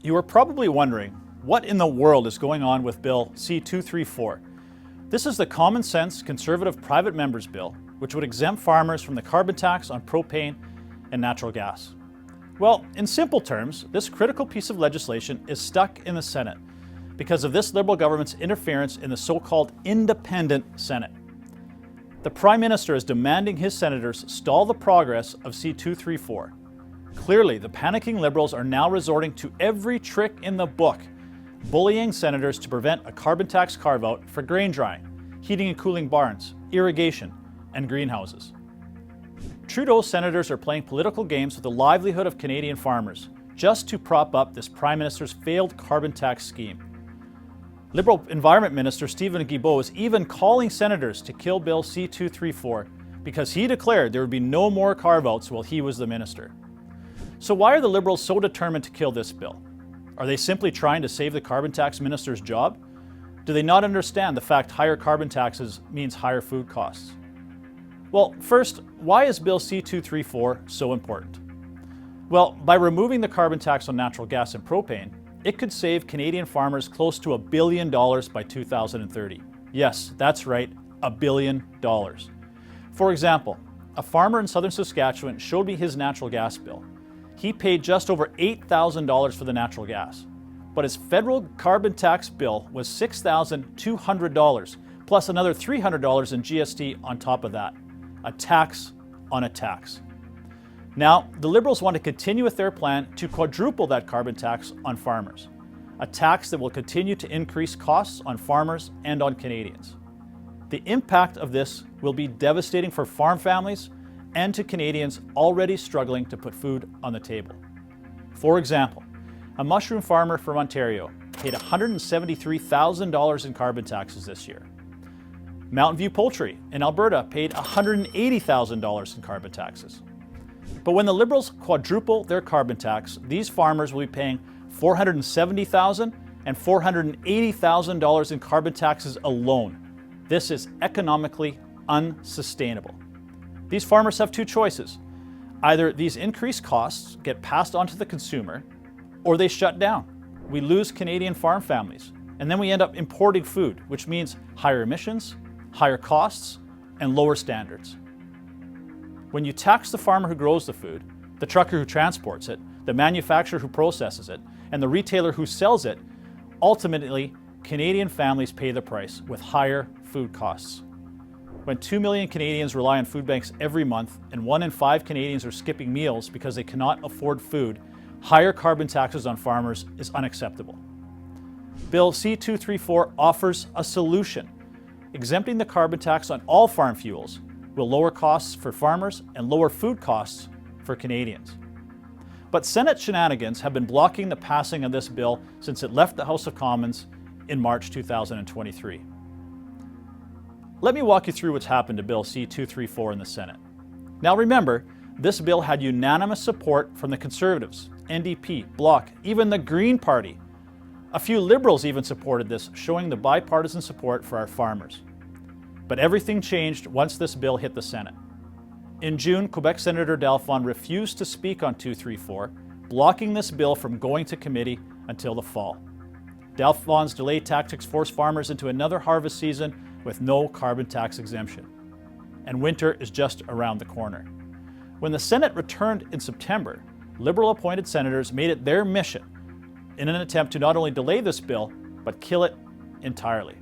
You are probably wondering, what in the world is going on with Bill C-234? This is the common sense conservative private members bill, which would exempt farmers from the carbon tax on propane and natural gas. Well, in simple terms, this critical piece of legislation is stuck in the Senate because of this Liberal government's interference in the so-called independent Senate. The Prime Minister is demanding his senators stall the progress of C-234. Clearly, the panicking Liberals are now resorting to every trick in the book, bullying senators to prevent a carbon tax carve-out for grain drying, heating and cooling barns, irrigation, and greenhouses. Trudeau's senators are playing political games with the livelihood of Canadian farmers just to prop up this Prime Minister's failed carbon tax scheme. Liberal Environment Minister Stephen Guilbeault is even calling senators to kill Bill C-234 because he declared there would be no more carve-outs while he was the minister. So why are the Liberals so determined to kill this bill? Are they simply trying to save the carbon tax minister's job? Do they not understand the fact higher carbon taxes means higher food costs? Well, first, why is Bill C-234 so important? Well, by removing the carbon tax on natural gas and propane, it could save Canadian farmers close to $1 billion by 2030. Yes, that's right, $1 billion. For example, a farmer in southern Saskatchewan showed me his natural gas bill. He paid just over $8,000 for the natural gas, but his federal carbon tax bill was $6,200, plus another $300 in GST on top of that. A tax on a tax. Now, the Liberals want to continue with their plan to quadruple that carbon tax on farmers, a tax that will continue to increase costs on farmers and on Canadians. The impact of this will be devastating for farm families and to Canadians already struggling to put food on the table. For example, a mushroom farmer from Ontario paid $173,000 in carbon taxes this year. Mountain View Poultry in Alberta paid $180,000 in carbon taxes. But when the Liberals quadruple their carbon tax, these farmers will be paying $470,000 and $480,000 in carbon taxes alone. This is economically unsustainable. These farmers have two choices. Either these increased costs get passed on to the consumer, or they shut down. We lose Canadian farm families, and then we end up importing food, which means higher emissions, higher costs, and lower standards. When you tax the farmer who grows the food, the trucker who transports it, the manufacturer who processes it, and the retailer who sells it, ultimately, Canadian families pay the price with higher food costs. When 2 million Canadians rely on food banks every month and 1 in 5 Canadians are skipping meals because they cannot afford food, higher carbon taxes on farmers is unacceptable. Bill C-234 offers a solution. Exempting the carbon tax on all farm fuels will lower costs for farmers and lower food costs for Canadians. But Senate shenanigans have been blocking the passing of this bill since it left the House of Commons in March 2023. Let me walk you through what's happened to Bill C-234 in the Senate. Now remember, this bill had unanimous support from the Conservatives, NDP, Bloc, even the Green Party. A few Liberals even supported this, showing the bipartisan support for our farmers. But everything changed once this bill hit the Senate. In June, Quebec Senator Dalphon refused to speak on 234, blocking this bill from going to committee until the fall. Dalphon's delay tactics forced farmers into another harvest season with no carbon tax exemption. And winter is just around the corner. When the Senate returned in September, Liberal-appointed senators made it their mission in an attempt to not only delay this bill, but kill it entirely.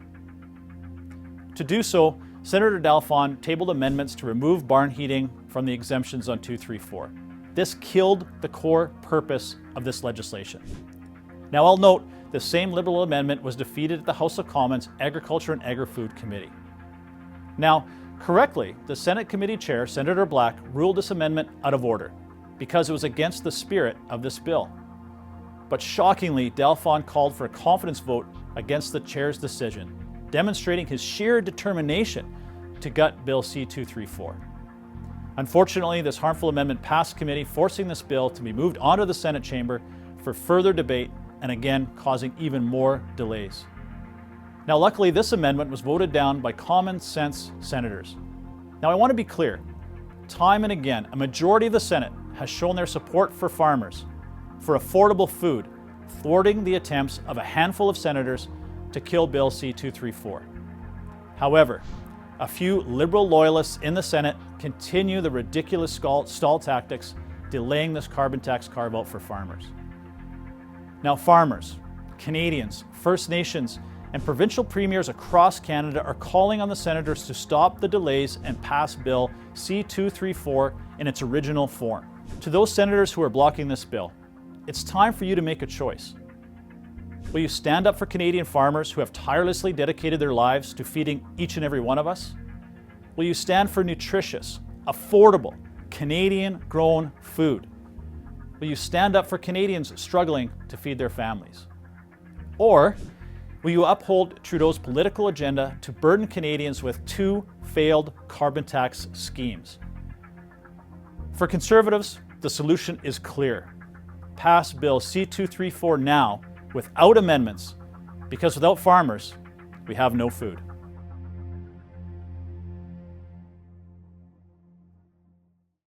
To do so, Senator Dalphon tabled amendments to remove barn heating from the exemptions on 234. This killed the core purpose of this legislation. Now I'll note, the same Liberal amendment was defeated at the House of Commons Agriculture and Agri-Food Committee. Now, correctly, the Senate Committee Chair, Senator Black, ruled this amendment out of order because it was against the spirit of this bill. But shockingly, Dalphon called for a confidence vote against the Chair's decision, demonstrating his sheer determination to gut Bill C-234. Unfortunately, this harmful amendment passed committee, forcing this bill to be moved onto the Senate chamber for further debate and again causing even more delays. Now luckily this amendment was voted down by common sense senators. Now I want to be clear, time and again a majority of the Senate has shown their support for farmers, for affordable food, thwarting the attempts of a handful of senators to kill Bill C-234. However, a few Liberal loyalists in the Senate continue the ridiculous stall tactics, delaying this carbon tax carve-out for farmers. Now, farmers, Canadians, First Nations, and provincial premiers across Canada are calling on the senators to stop the delays and pass Bill C-234 in its original form. To those senators who are blocking this bill, it's time for you to make a choice. Will you stand up for Canadian farmers who have tirelessly dedicated their lives to feeding each and every one of us? Will you stand for nutritious, affordable, Canadian-grown food? Will you stand up for Canadians struggling to feed their families? Or will you uphold Trudeau's political agenda to burden Canadians with 2 failed carbon tax schemes? For Conservatives, the solution is clear. Pass Bill C-234 now without amendments, because without farmers, we have no food.